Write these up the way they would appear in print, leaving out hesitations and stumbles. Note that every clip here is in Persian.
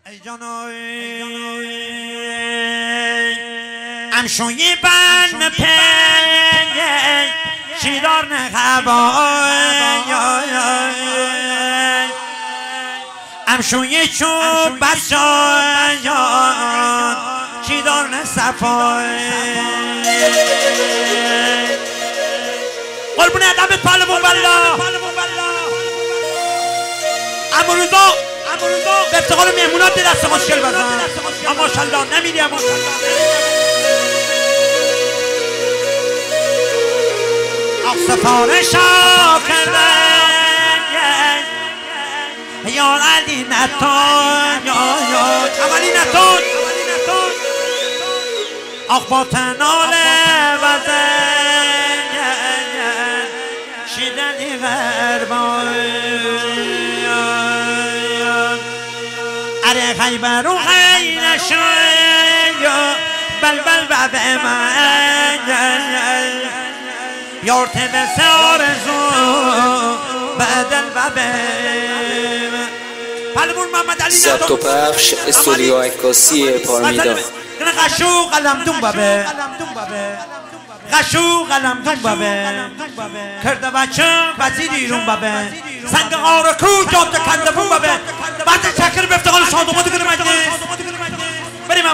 ای جانوی امشوی بند پنگ شیدار نخبای امشوی چوب برشان شیدار نصفای قربون ادب پالمون بالله امروزا به افتقار مهمونات به دست مشکل بزن اما ماشالله نمیری اما سفارش ها کردن یا علی نتان عملی نتان آخ با تنال وزن شیدنی غربان اره خیبر و خیرشان بلبل و به من یارت دست آرزو بدل و به پلمون محمد علی ضبط و پخش استودیو عکاسی پارمیدا غشو قلم دون بابه غشو قلم دون بابه کرده بچه وزیری رون بابه سنگ آرکو جاده کنده بون بابه بعد چکر به افتقال شادوما دو کنه مجلس بریم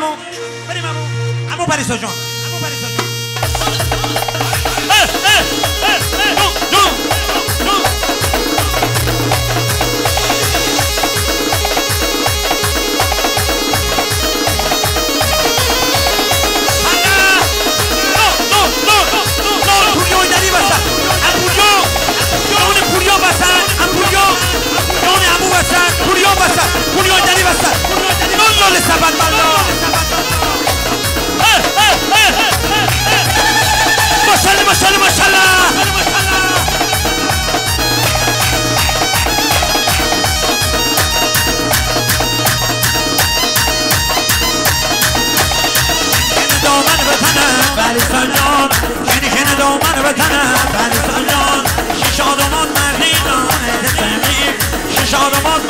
امو پریسا جان شادمان